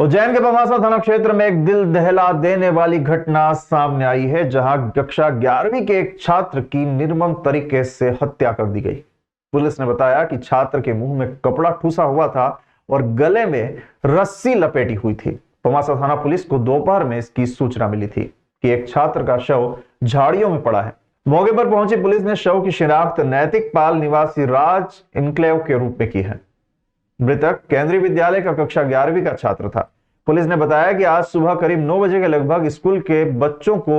उज्जैन के बमासा थाना क्षेत्र में एक दिल दहला देने वाली घटना सामने आई है, जहां कक्षा 11वीं के एक छात्र की निर्मम तरीके से हत्या कर दी गई। पुलिस ने बताया कि छात्र के मुंह में कपड़ा ठूसा हुआ था और गले में रस्सी लपेटी हुई थी। बमासा थाना पुलिस को दोपहर में इसकी सूचना मिली थी कि एक छात्र का शव झाड़ियों में पड़ा है। मौके पर पहुंची पुलिस ने शव की शिनाख्त नैतिक पाल निवासी राज इनक्लेव के रूप में की है। मृतक केंद्रीय विद्यालय का कक्षा 11वीं का छात्र था। पुलिस ने बताया कि आज सुबह करीब 9 बजे के लगभग स्कूल के बच्चों को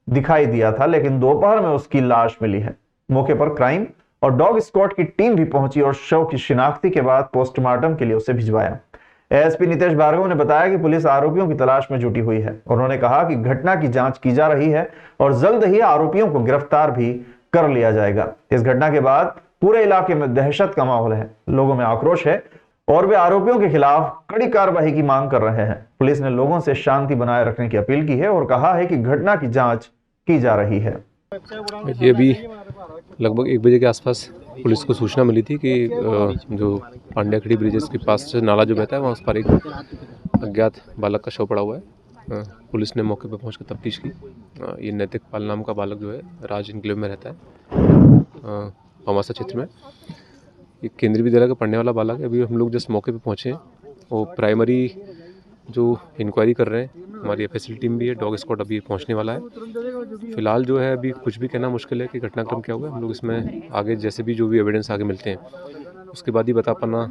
दिखाई दिया था, लेकिन दोपहर में उसकी लाश मिली है। मौके पर क्राइम और डॉग स्क्वाड की टीम भी पहुंची और शव की शिनाख्ती के बाद पोस्टमार्टम के लिए उसे भिजवाया। एएसपी नितेश भार्गव ने बताया कि पुलिस आरोपियों की तलाश में जुटी हुई है। उन्होंने कहा कि घटना की जांच की जा रही है और जल्द ही आरोपियों को गिरफ्तार भी कर लिया जाएगा। इस घटना के बाद पूरे इलाके में दहशत का माहौल है, लोगों में आक्रोश है और वे आरोपियों के खिलाफ कड़ी कार्रवाई की मांग कर रहे हैं। पुलिस ने लोगों से शांति बनाए रखने की अपील की है और कहा है कि घटना की जांच की जा रही है। ये भी लगभग 1 बजे के आसपास पुलिस को सूचना मिली थी कि जो पांड्याखेड़ी ब्रिजेस के पास से नाला जो बहता है वहाँ उस पर एक अज्ञात बालक का शव पड़ा हुआ है। पुलिस ने मौके पर पहुंचकर तफ्तीश की। ये नैतिक पाल नाम का बालक जो है राज इनक्लेव में रहता है बमासा क्षेत्र में। एक केंद्रीय विद्यालय का पढ़ने वाला बालक है। अभी हम लोग जस्ट मौके पे पहुँचे हैं। वो प्राइमरी जो इंक्वायरी कर रहे हैं, हमारी एफएसएल टीम भी है, डॉग स्क्वाड अभी पहुंचने वाला है। फिलहाल जो है अभी कुछ भी कहना मुश्किल है कि घटनाक्रम क्या हुआ है। हम लोग इसमें आगे जैसे भी जो भी एविडेंस आगे मिलते हैं उसके बाद ही बता पाना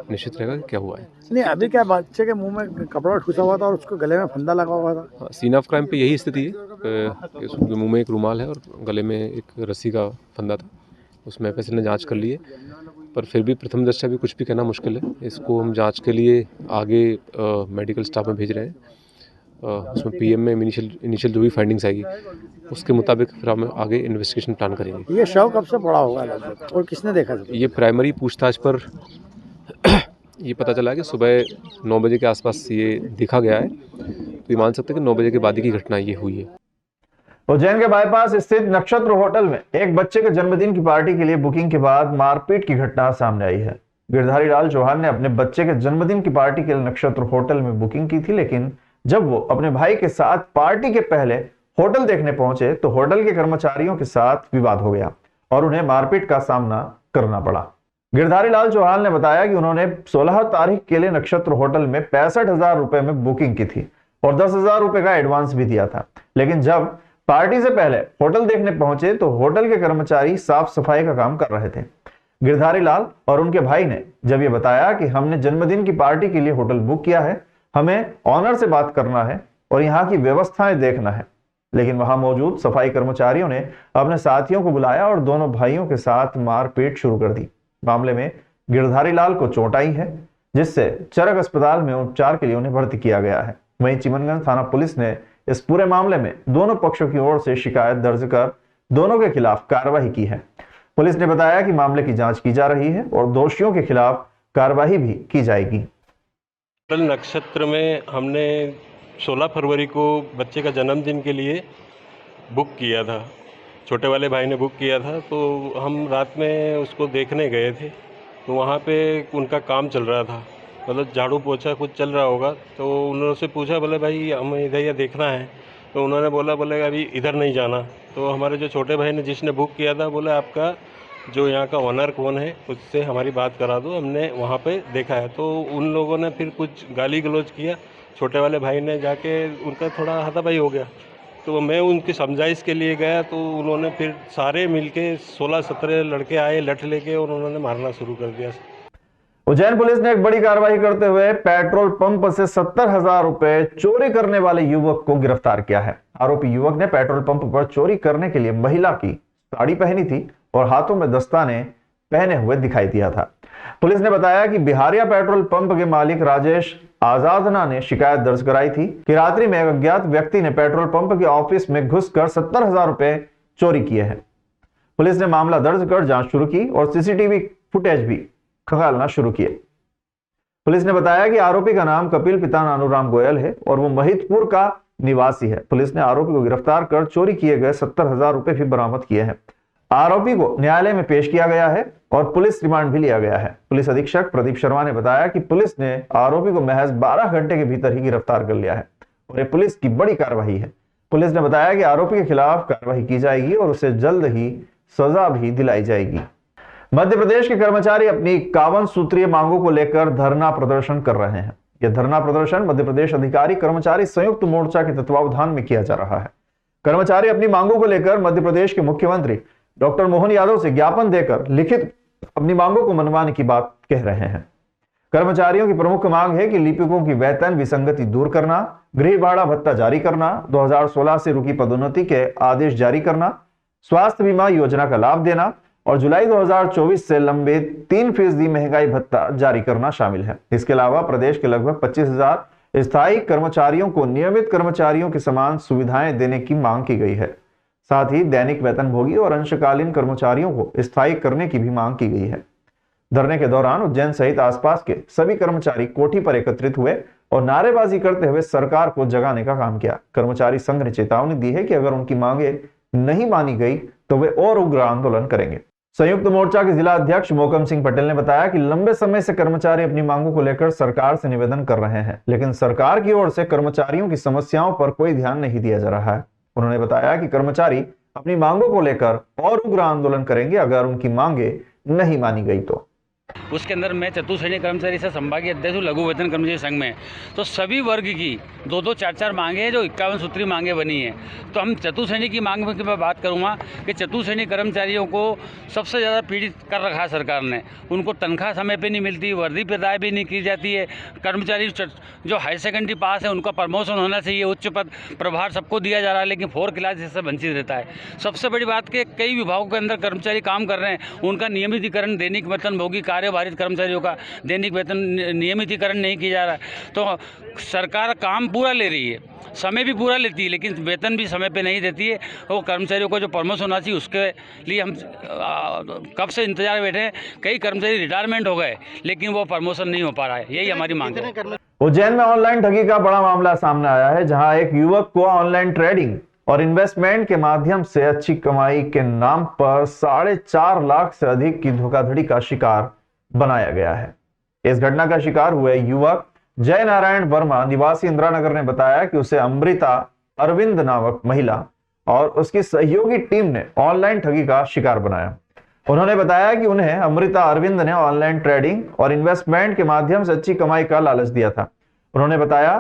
निश्चित रहेगा कि क्या हुआ है। नहीं, अभी क्या बच्चे के मुंह में कपड़ा ठूसा हुआ था और उसको गले में फंदा लगा हुआ था। सीन ऑफ क्राइम पे यही स्थिति है कि उसके मुँह में एक रुमाल है और गले में एक रस्सी का फंदा था। उसमें एफएसएल ने जाँच कर ली है, पर फिर भी प्रथम दृष्टया भी कुछ भी कहना मुश्किल है। इसको हम जांच के लिए आगे मेडिकल स्टाफ में भेज रहे हैं। उसमें पीएम में इनिशियल जो भी फाइंडिंग्स आएगी उसके मुताबिक फिर हम आगे इन्वेस्टिगेशन प्लान करेंगे। ये शव कब से पड़ा होगा और किसने देखा था? ये प्राइमरी पूछताछ पर ये पता चला कि सुबह 9 बजे के आसपास ये देखा गया है, तो ये मान सकते हैं कि 9 बजे के बाद की घटना ये हुई है। उज्जैन के बाईपास स्थित नक्षत्र होटल में एक बच्चे के जन्मदिन की पार्टी के लिए बुकिंग के बाद मारपीट की घटना सामने आई है। गिरधारी लाल चौहान ने अपने बच्चे के जन्मदिन की पार्टी के लिए नक्षत्र होटल में बुकिंग की थी, लेकिन जब वो अपने भाई के साथ पार्टी के पहले होटल देखने पहुंचे तो होटल के कर्मचारियों के साथ विवाद हो गया और उन्हें मारपीट का सामना करना पड़ा। गिरधारी लाल चौहान ने बताया कि उन्होंने 16 तारीख के लिए नक्षत्र होटल में 65,000 रुपए में बुकिंग की थी और 10,000 रुपए का एडवांस भी दिया था, लेकिन जब पार्टी से पहले होटल देखने पहुंचे तो होटल के कर्मचारी साफ सफाई का काम कर रहे थे। गिरधारी लाल और उनके भाई ने जब ये बताया कि हमने जन्मदिन की पार्टी के लिए होटल बुक किया है, हमें ऑनर से बात करना है और यहाँ की व्यवस्थाएं देखना है, लेकिन वहां मौजूद सफाई कर्मचारियों ने अपने साथियों को बुलाया और दोनों भाइयों के साथ मारपीट शुरू कर दी। मामले में गिरधारी लाल को चोट आई है, जिससे चरक अस्पताल में उपचार के लिए उन्हें भर्ती किया गया है। वहीं चिमनगंज थाना पुलिस ने इस पूरे मामले में दोनों पक्षों की ओर से शिकायत दर्ज कर दोनों के खिलाफ कार्रवाई की है। पुलिस ने बताया कि मामले की जांच की जा रही है और दोषियों के खिलाफ कार्रवाई भी की जाएगी। नक्षत्र में हमने 16 फरवरी को बच्चे का जन्मदिन के लिए बुक किया था। छोटे वाले भाई ने बुक किया था, तो हम रात में उसको देखने गए थे। तो वहाँ पे उनका काम चल रहा था, मतलब झाड़ू पोछा कुछ चल रहा होगा। तो उन्होंने पूछा, बोले भाई हमें इधर या देखना है। तो उन्होंने बोले अभी इधर नहीं जाना। तो हमारे जो छोटे भाई ने जिसने बुक किया था बोले आपका जो यहाँ का ओनर कौन है उससे हमारी बात करा दो, हमने वहाँ पे देखा है। तो उन लोगों ने फिर कुछ गाली गलौज किया। छोटे वाले भाई ने जाके उनका थोड़ा हाथापाई हो गया। तो मैं उनकी समझाइश के लिए गया, तो उन्होंने फिर सारे मिलके 16-17 लड़के आए लठ लेके और उन्होंने मारना शुरू कर दिया। उज्जैन पुलिस ने एक बड़ी कार्रवाई करते हुए पेट्रोल पंप से 70,000 रुपए चोरी करने वाले युवक को गिरफ्तार किया है। आरोपी युवक ने पेट्रोल पंप पर चोरी करने के लिए महिला की साड़ी पहनी थी और हाथों में दस्ताने पहने हुए दिखाई दिया था। पुलिस ने बताया कि बिहारिया पेट्रोल पंप के मालिक राजेश आजादना ने शिकायत दर्ज कराई थी कि रात्रि में एक अज्ञात व्यक्ति ने पेट्रोल पंप के ऑफिस में घुसकर 70,000 रुपए चोरी किए हैं। पुलिस ने मामला दर्ज कर जांच शुरू की और सीसीटीवी फुटेज भी खंगालना शुरू किए। पुलिस ने बताया कि आरोपी का नाम कपिल पिता नानूराम गोयल है और वो महितपुर का निवासी है। पुलिस ने आरोपी को गिरफ्तार कर चोरी किए गए 70,000 रुपए भी बरामद किए हैं। आरोपी को न्यायालय में पेश किया गया है और पुलिस रिमांड भी लिया गया है। पुलिस अधीक्षक प्रदीप शर्मा ने बताया कि पुलिस ने आरोपी को महज 12 घंटे के भीतर ही गिरफ्तार कर लिया है और ये पुलिस की बड़ी कार्रवाई है। पुलिस ने बताया कि आरोपी के खिलाफ कार्रवाई की जाएगी और उसे जल्द ही सजा भी दिलाई जाएगी। मध्य प्रदेश के कर्मचारी अपनी 51 सूत्रीय मांगों को लेकर धरना प्रदर्शन कर रहे हैं। यह धरना प्रदर्शन मध्य प्रदेश अधिकारी कर्मचारी संयुक्त मोर्चा के तत्वावधान में किया जा रहा है। कर्मचारी अपनी मांगों को लेकर मध्य प्रदेश के मुख्यमंत्री डॉक्टर मोहन यादव से ज्ञापन देकर लिखित अपनी मांगों को मनवाने की बात कह रहे हैं। कर्मचारियों की प्रमुख मांग है कि लिपिकों की वेतन विसंगति दूर करना, गृह भाड़ा भत्ता जारी करना, 2016 से रुकी पदोन्नति के आदेश जारी करना, स्वास्थ्य बीमा योजना का लाभ देना और जुलाई 2024 से लंबित 3% महंगाई भत्ता जारी करना शामिल है। इसके अलावा प्रदेश के लगभग 25,000 स्थायी कर्मचारियों को नियमित कर्मचारियों के समान सुविधाएं देने की मांग की गई है। साथ ही दैनिक वेतनभोगी और अंशकालीन कर्मचारियों को स्थायी करने की भी मांग की गई है। धरने के दौरान उज्जैन सहित आसपास के सभी कर्मचारी कोठी पर एकत्रित हुए और नारेबाजी करते हुए सरकार को जगाने का काम किया। कर्मचारी संघ ने चेतावनी दी है कि अगर उनकी मांगे नहीं मानी गई तो वे और उग्र आंदोलन करेंगे। संयुक्त मोर्चा के जिला अध्यक्ष मोकम सिंह पटेल ने बताया कि लंबे समय से कर्मचारी अपनी मांगों को लेकर सरकार से निवेदन कर रहे हैं, लेकिन सरकार की ओर से कर्मचारियों की समस्याओं पर कोई ध्यान नहीं दिया जा रहा है। उन्होंने बताया कि कर्मचारी अपनी मांगों को लेकर और उग्र आंदोलन करेंगे अगर उनकी मांगे नहीं मानी गई तो। उसके अंदर मैं चतुश्रेणी कर्मचारी से संभागीय अध्यक्ष हूँ लघु वेतन कर्मचारी संघ में। तो सभी वर्ग की 2-2, 4-4 मांगे हैं जो 51 सूत्री मांगे बनी हैं। तो हम चतुश्रेणी की मांग की मैं बात करूँगा कि चतुश्रेणी कर्मचारियों को सबसे ज़्यादा पीड़ित कर रखा है सरकार ने। उनको तनख्वाह समय पे नहीं मिलती, वर्दी प्रदाय भी नहीं की जाती है। कर्मचारी जो हाई सेकेंडरी पास है उनका प्रमोशन होना चाहिए, उच्च पद प्रभार सबको दिया जा रहा है, लेकिन 4 क्लास इससे वंचित रहता है। सबसे बड़ी बात कि कई विभागों के अंदर कर्मचारी काम कर रहे हैं, उनका नियमितीकरण दैनिक वेतनभोगी कार्यभारित कर्मचारियों का दैनिक वेतन नियमितीकरण नहीं किया जा रहा है। तो सरकार काम पूरा ले रही है, समय भी पूरा लेती है, लेकिन वेतन भी समय पे नहीं देती है। वो कर्मचारियों को जो प्रमोशन होना चाहिए उसके लिए हम कब से इंतजार बैठे हैं। कई कर्मचारी रिटायरमेंट हो गए लेकिन वो प्रमोशन नहीं हो पा रहा है। यही हमारी मांग है। उज्जैन में ऑनलाइन ठगी का बड़ा मामला सामने आया है, जहां एक युवक को ऑनलाइन ट्रेडिंग और इन्वेस्टमेंट के माध्यम से अच्छी कमाई के नाम पर 4.5 लाख से अधिक की धोखाधड़ी का शिकार बनाया गया है। इस घटना का शिकार हुए युवक जय नारायण वर्मा निवासी इंदिरानगर ने बताया कि उसे अमृता अरविंद नामक महिला और उसकी सहयोगी टीम ने ऑनलाइन ठगी का शिकार बनाया। उन्होंने बताया कि उन्हें अमृता अरविंद ने ऑनलाइन ट्रेडिंग और इन्वेस्टमेंट के माध्यम से अच्छी कमाई का लालच दिया था। उन्होंने बताया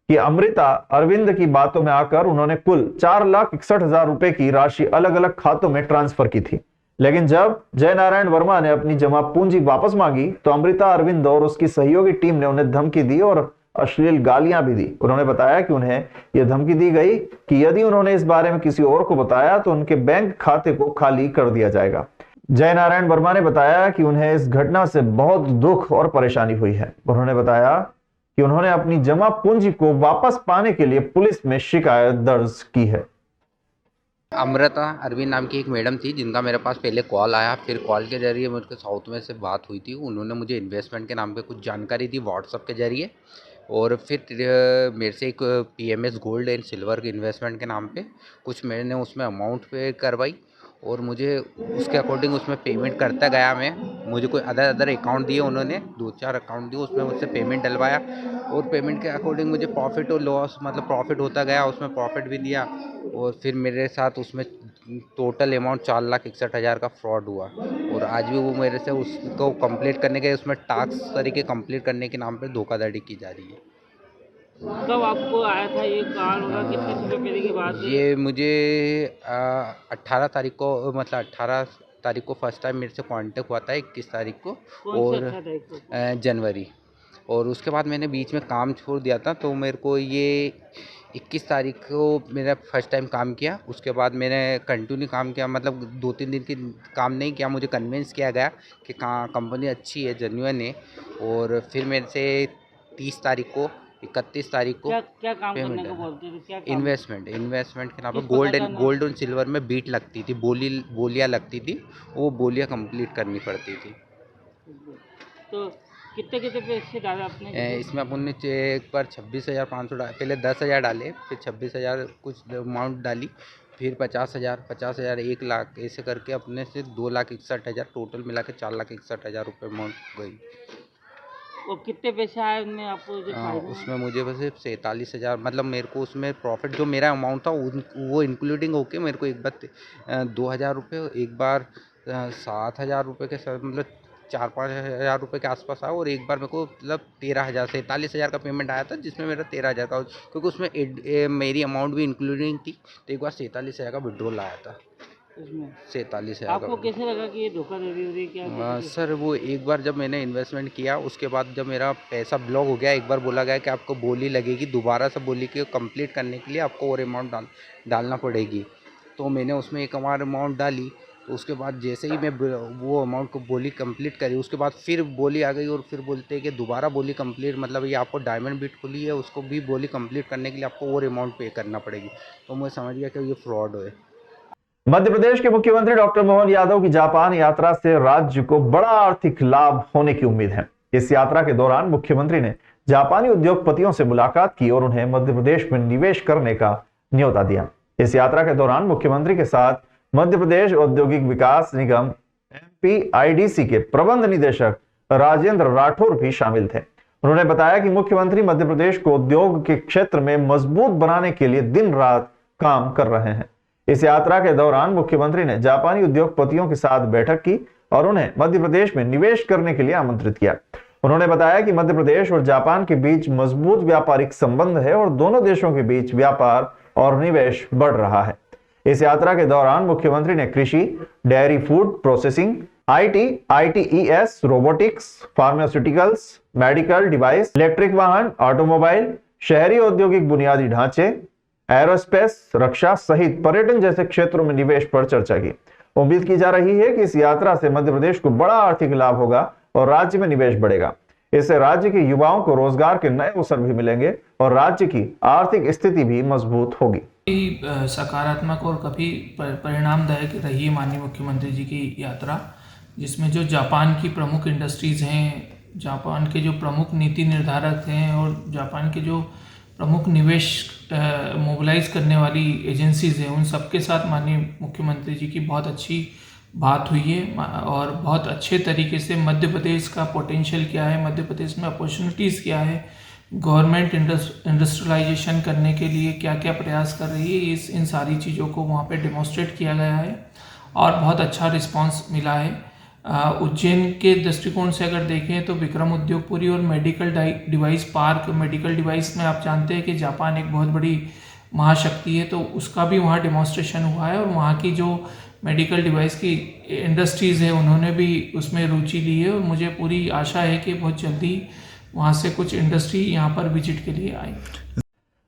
कि अमृता अरविंद की बातों में आकर उन्होंने कुल 4,61,000 रुपए की राशि अलग अलग खातों में ट्रांसफर की थी, लेकिन जब जय नारायण वर्मा ने अपनी जमा पूंजी वापस मांगी तो अमृता अरविंद और उसकी सहयोगी टीम ने उन्हें धमकी दी और अश्लील गालियां भी दी। उन्होंने बताया कि उन्हें यह धमकी दी गई कि यदि उन्होंने इस बारे में किसी और को बताया तो उनके बैंक खाते को खाली कर दिया जाएगा। जय नारायण वर्मा ने बताया कि उन्हें इस घटना से बहुत दुख और परेशानी हुई है। उन्होंने बताया कि उन्होंने अपनी जमा पूंजी को वापस पाने के लिए पुलिस में शिकायत दर्ज की है। अमृता अरविंद नाम की एक मैडम थी जिनका मेरे पास पहले कॉल आया, फिर कॉल के जरिए मुझके साउथ में से बात हुई थी। उन्होंने मुझे इन्वेस्टमेंट के नाम पे कुछ जानकारी दी व्हाट्सएप के जरिए, और फिर मेरे से एक PMS गोल्ड एंड सिल्वर के इन्वेस्टमेंट के नाम पे कुछ मैंने उसमें अमाउंट पे करवाई और मुझे उसके अकॉर्डिंग उसमें पेमेंट करता गया। मुझे कोई अदर अकाउंट दिए, उन्होंने 2-4 अकाउंट दिए, उसमें मुझसे पेमेंट डलवाया और पेमेंट के अकॉर्डिंग मुझे प्रॉफिट और लॉस मतलब प्रॉफिट होता गया, उसमें प्रॉफिट भी दिया। और फिर मेरे साथ उसमें टोटल अमाउंट 4,61,000 का फ्रॉड हुआ और आज भी वो मेरे से उसको कंप्लीट करने के उसमें टास्क तरीके कंप्लीट करने के नाम पर धोखाधड़ी की जा रही है। कब आपको आया था ये कार्ड होगा, कितने समय पहले की बात है? ये मुझे 18 तारीख को मतलब 18 तारीख को फर्स्ट टाइम मेरे से कांटेक्ट हुआ था, 21 तारीख को और जनवरी, और उसके बाद मैंने बीच में काम छोड़ दिया था। तो मेरे को ये 21 तारीख को मेरा फर्स्ट टाइम काम किया, उसके बाद मैंने कंटिन्यू काम किया, मतलब 2-3 दिन की काम नहीं किया। मुझे कन्विंस किया गया कि कंपनी अच्छी है, जेन्युइन है, और फिर मेरे से 30 तारीख को 31 तारीख को क्या काम करने को बोलते थे? क्या इन्वेस्टमेंट के नाम पर गोल्ड और सिल्वर में बीट लगती थी, बोलियाँ लगती थी, वो बोलियाँ कंप्लीट करनी पड़ती थी। तो कितने पैसे डाले आपने? इसमें अपन ने एक बार 26,500 पहले 10,000 डाले, फिर 26,000 कुछ अमाउंट डाली, फिर 50,000 1 लाख ऐसे करके अपने से 2,61,000 टोटल मिला के 4,61,000 रुपये अमाउंट गई। और कितने पैसे आए उनमें आपको जो फायदा? उसमें मुझे बस 47,000 मतलब मेरे को उसमें प्रॉफिट जो मेरा अमाउंट था वो इंक्लूडिंग होके मेरे को एक बार 2,000 रुपये, एक बार 7,000 रुपये के साथ मतलब 4-5 हज़ार रुपये के आसपास आया, और एक बार मेरे को मतलब 13,000 47,000 का पेमेंट आया था, जिसमें मेरा 13,000 का, क्योंकि उसमें मेरी अमाउंट भी इंक्लूडिंग थी, तो एक बार 47,000 का विड्रॉल आया था। उसमें 47,000 आपको का। कैसे लगा कि ये धोखाधड़ी हो रही है क्या? सर वो एक बार जब मैंने इन्वेस्टमेंट किया, उसके बाद जब मेरा पैसा ब्लॉक हो गया, एक बार बोला गया कि आपको बोली लगेगी, दोबारा से बोली कि कंप्लीट करने के लिए आपको और अमाउंट डालना पड़ेगी। तो मैंने उसमें एक अमाउंट डाली, तो उसके बाद जैसे ही मैं वो अमाउंट को बोली कंप्लीट करी, उसके बाद फिर बोली आ गई और फिर बोलते हैं कि दोबारा बोली कंप्लीट, मतलब ये आपको डायमंड बिट खुली है, उसको भी बोली कंप्लीट करने के लिए आपको और अमाउंट पे करना पड़ेगी। तो मैं समझ गया कि ये फ्रॉड है। मध्य प्रदेश के मुख्यमंत्री डॉक्टर मोहन यादव की जापान यात्रा से राज्य को बड़ा आर्थिक लाभ होने की उम्मीद है। इस यात्रा के दौरान मुख्यमंत्री ने जापानी उद्योगपतियों से मुलाकात की और उन्हें मध्य प्रदेश में निवेश करने का न्योता दिया। इस यात्रा के दौरान मुख्यमंत्री के साथ मध्य प्रदेश औद्योगिक विकास निगम MPIDC के प्रबंध निदेशक राजेंद्र राठौर भी शामिल थे। उन्होंने बताया कि मुख्यमंत्री मध्य प्रदेश को उद्योग के क्षेत्र में मजबूत बनाने के लिए दिन रात काम कर रहे हैं। इस यात्रा के दौरान मुख्यमंत्री ने जापानी उद्योगपतियों के साथ बैठक की और उन्हें मध्य प्रदेश में निवेश करने के लिए आमंत्रित किया। उन्होंने बताया कि मध्य प्रदेश और जापान के बीच मजबूत व्यापारिक संबंध है और दोनों देशों के बीच व्यापार और निवेश बढ़ रहा है। इस यात्रा के दौरान मुख्यमंत्री ने कृषि, dairy food processing, IT, ITES, robotics, pharmaceuticals, medical device, electric वाहन, ऑटोमोबाइल, शहरी औद्योगिक बुनियादी ढांचे, एरोस्पेस, रक्षा सहित पर्यटन जैसे क्षेत्रों में निवेश पर चर्चा की। उम्मीद की जा रही है कि इस यात्रा से मध्य प्रदेश को बड़ा आर्थिक लाभ होगा और राज्य में निवेश बढ़ेगा। इससे राज्य के युवाओं को रोजगार के नए अवसर भी मिलेंगे और राज्य की आर्थिक स्थिति भी मजबूत होगी। सकारात्मक और काफ़ी परिणामदायक रही है माननीय मुख्यमंत्री जी की यात्रा, जिसमें जो जापान की प्रमुख इंडस्ट्रीज़ हैं, जापान के जो प्रमुख नीति निर्धारक हैं और जापान के जो प्रमुख निवेश मोबिलाइज करने वाली एजेंसीज़ हैं, उन सबके साथ माननीय मुख्यमंत्री जी की बहुत अच्छी बात हुई है और बहुत अच्छे तरीके से मध्य प्रदेश का पोटेंशियल क्या है, मध्य प्रदेश में अपॉर्चुनिटीज़ क्या है, गवर्नमेंट इंडस्ट्रियलाइजेशन करने के लिए क्या क्या प्रयास कर रही है, इन सारी चीज़ों को वहाँ पे डेमोस्ट्रेट किया गया है और बहुत अच्छा रिस्पांस मिला है। उज्जैन के दृष्टिकोण से अगर देखें तो विक्रम उद्योगपुरी और medical device park, medical device में आप जानते हैं कि जापान एक बहुत बड़ी महाशक्ति है, तो उसका भी वहाँ डेमोस्ट्रेशन हुआ है और वहाँ की जो मेडिकल डिवाइस की इंडस्ट्रीज़ है उन्होंने भी उसमें रुचि ली है और मुझे पूरी आशा है कि बहुत जल्दी वहाँ से कुछ इंडस्ट्री यहाँ पर विजिट के लिए आई।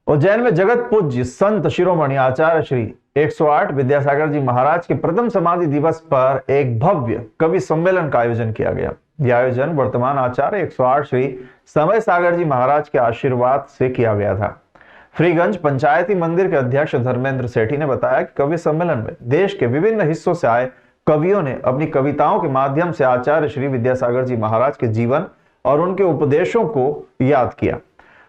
उज्जैन में जगत पूज्य संत शिरोमणि आचार्य श्री 108 विद्यासागर जी महाराज के प्रथम समाधि दिवस पर एक भव्य कवि सम्मेलन का आयोजन किया गया। यह आयोजन वर्तमान आचार्य 108 श्री समय सागर जी महाराज के आशीर्वाद से किया गया था। फ्रीगंज पंचायती मंदिर के अध्यक्ष धर्मेंद्र सेठी ने बताया कि कवि सम्मेलन में देश के विभिन्न हिस्सों से आए कवियों ने अपनी कविताओं के माध्यम से आचार्य श्री विद्यासागर जी महाराज के जीवन और उनके उपदेशों को याद किया।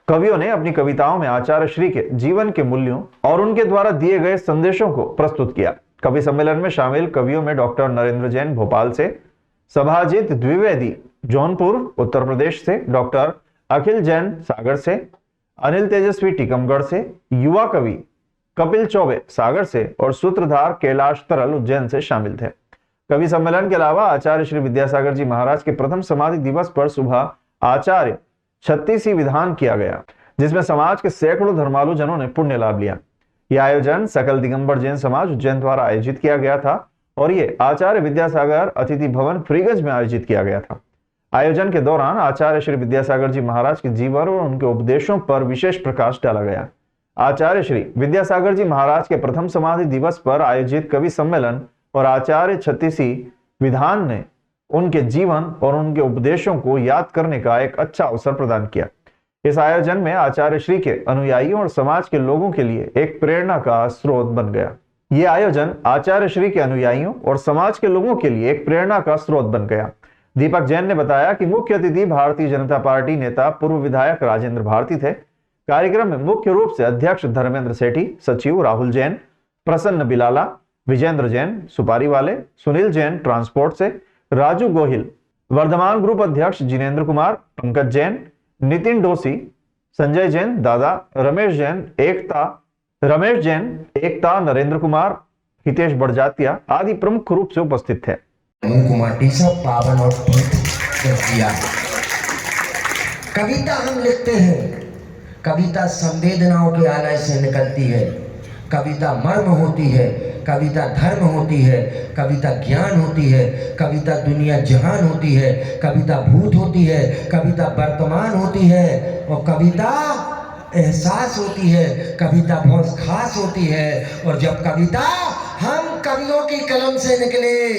कवियों ने अपनी कविताओं में आचार्य श्री के जीवन के मूल्यों और उनके द्वारा दिए गए संदेशों को प्रस्तुत किया। कवि सम्मेलन में शामिल कवियों में डॉक्टर नरेंद्र जैन भोपाल से, सभाजित द्विवेदी जौनपुर उत्तर प्रदेश से, डॉक्टर अखिल जैन सागर से, अनिल तेजस्वी टीकमगढ़ से, युवा कवि कपिल चौबे सागर से और सूत्रधार कैलाश तरल उज्जैन से शामिल थे। कवि सम्मेलन के अलावा आचार्य श्री विद्यासागर जी महाराज के प्रथम समाधि दिवस पर सुबह आचार्य 36 विधान किया गया, जिसमें समाज के सैकड़ों धर्मालु जनों ने पुण्य लाभ लिया। यह आयोजन सकल दिगंबर जैन समाज उज्जैन द्वारा आयोजित किया गया था और ये आचार्य विद्यासागर अतिथि भवन फ्रीगंज में आयोजित किया गया था। आयोजन के दौरान आचार्य श्री विद्यासागर जी महाराज के जीवन और उनके उपदेशों पर विशेष प्रकाश डाला गया। आचार्य श्री विद्यासागर जी महाराज के प्रथम समाधि दिवस पर आयोजित कवि सम्मेलन और आचार्य 36 विधान ने उनके जीवन और उनके उपदेशों को याद करने का एक अच्छा अवसर प्रदान किया। इस आयोजन में आचार्य श्री के अनुयायियों और समाज के लोगों के लिए एक प्रेरणा का स्रोत बन गया। यह आयोजन आचार्य श्री के अनुयायियों और समाज के लोगों के लिए एक प्रेरणा का स्रोत बन गया। दीपक जैन ने बताया कि मुख्य अतिथि भारतीय जनता पार्टी नेता पूर्व विधायक राजेंद्र भारती थे। कार्यक्रम में मुख्य रूप से अध्यक्ष धर्मेंद्र सेठी, सचिव राहुल जैन, प्रसन्न बिलाला, विजेंद्र जैन सुपारी वाले, सुनील जैन ट्रांसपोर्ट से, राजू गोहिल, वर्धमान ग्रुप अध्यक्ष जिनेंद्र कुमार, पंकज जैन, नितिन डोसी, संजय जैन दादा, रमेश जैन एकता, नरेंद्र कुमार, हितेश बड़जातिया आदि प्रमुख रूप से उपस्थित थे। मुंह को माटी सा पावन और पवित्र किया। कविता हम लिखते हैं, कविता संवेदनाओं के आलय से निकलती है, कविता मर्म होती है, कविता धर्म होती है, कविता ज्ञान होती है, कविता दुनिया जहान होती है, कविता भूत होती है, कविता वर्तमान होती है और कविता एहसास होती है, कविता बहुत खास होती है। और जब कविता हम कवियों की कलम से निकले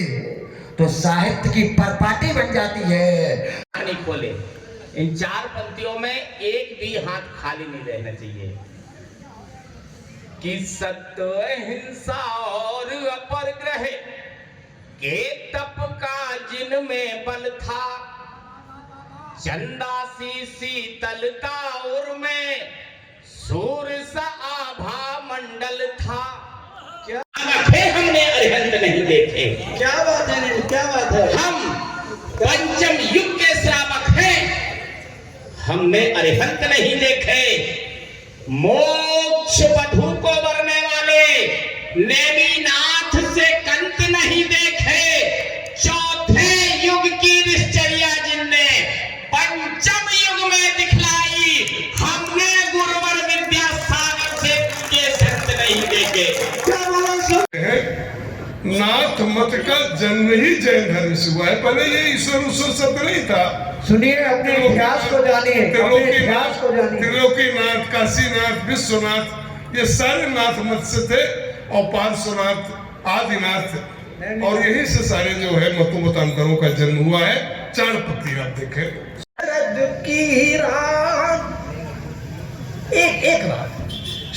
तो साहित्य की परपाटी बन जाती है। नहीं खोले, इन 4 पंक्तियों में एक भी हाथ खाली नहीं रहना चाहिए कि सत्य अहिंसा और अपरग्रह के तप का जिनमें बल था, चंदा सी शीतलता और में सूर्य सा आभा मंडल था। क्या हमने अरिहंत नहीं देखे? क्या बात है, क्या बात है। हम पंचम युग के श्रावक हैं, हमने अरिहंत नहीं देखे। मोक्ष वधु को वरने वाले नेमिनाथ से कंत नहीं देखे। चौथे युग की दिनचर्या जिनने पंचम युग में दिखलाई, हमने गुरुवर विद्यासागर से के संत नहीं देखे। नाथ मत का जन्म ही जैन धर्म से हुआ है। पहले ये ईश्वर शब्द नहीं था। सुनिए, अपने इतिहास को जानिए, त्रिलोकीनाथ, काशीनाथ, विश्वनाथ, ये सारे नाथ मत से थे और पार्श्वनाथ, आदिनाथ, और यही से सारे जो है मतों मतांतरों का जन्म हुआ है। 4 पत्ती आप देखें। की रात, एक रात,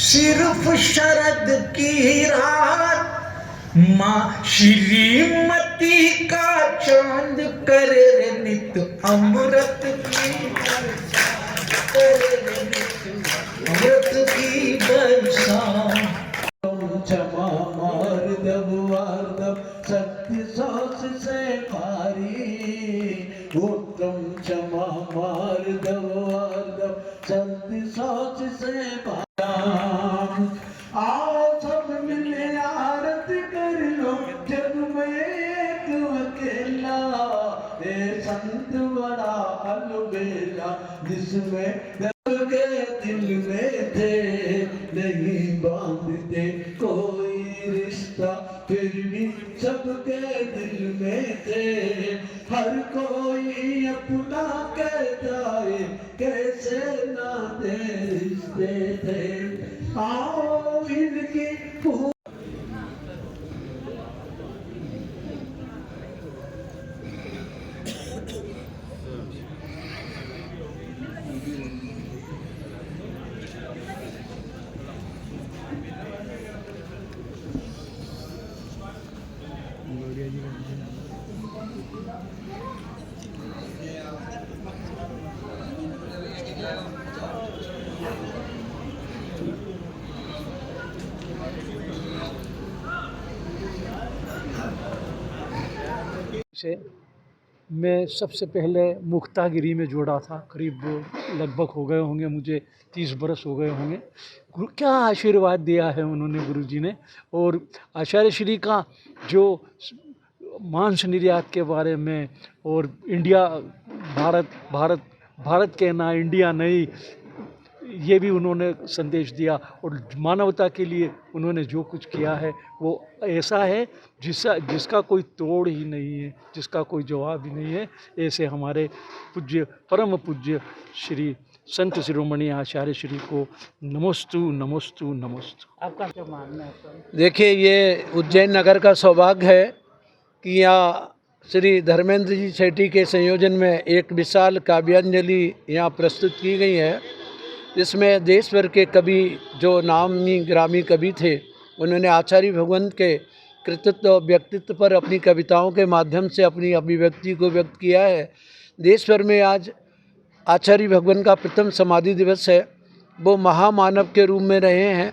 सिर्फ शरद की रात, माँ श्रीमती का चांद करे नित अमृत की वर्षा। क्षमा मार्दव सत्य सास से भारी, उत्तम क्षमा मार्दव सत्य सास से भारी। आओ सब मिले आरती कर लो, जग में एक अकेला ए संत बड़ा अलबेला, जिसमें के दिल में थे नहीं बांधते कोई रिश्ता, फिर भी सबके दिल में थे। हर कोई अपना कहता है, कैसे नाते रिश्ते थे। आओ इनकी से मैं सबसे पहले मुक्तागिरी में जोड़ा था। करीब लगभग हो गए होंगे, मुझे 30 बरस हो गए होंगे। गुरु क्या आशीर्वाद दिया है उन्होंने, गुरुजी ने। और आचार्य श्री का जो मांस निर्यात के बारे में और इंडिया भारत कहना, इंडिया नहीं, ये भी उन्होंने संदेश दिया। और मानवता के लिए उन्होंने जो कुछ किया है वो ऐसा है जिसका कोई तोड़ ही नहीं है, जिसका कोई जवाब ही नहीं है। ऐसे हमारे पूज्य परम पूज्य श्री संत शिरोमणि आचार्य श्री को नमोस्तु नमोस्तु नमोस्तु। आपका क्या मानना है सर? देखिए, ये उज्जैन नगर का सौभाग्य है कि यहाँ श्री धर्मेंद्र जी सेठी के संयोजन में एक विशाल काव्यांजलि यहाँ प्रस्तुत की गई है। इसमें देश भर के कवि, जो नामी ग्रामी कवि थे, उन्होंने आचार्य भगवंत के कृतित्व और व्यक्तित्व पर अपनी कविताओं के माध्यम से अपनी अभिव्यक्ति को व्यक्त किया है। देश भर में आज आचार्य भगवान का प्रथम समाधि दिवस है। वो महामानव के रूप में रहे हैं।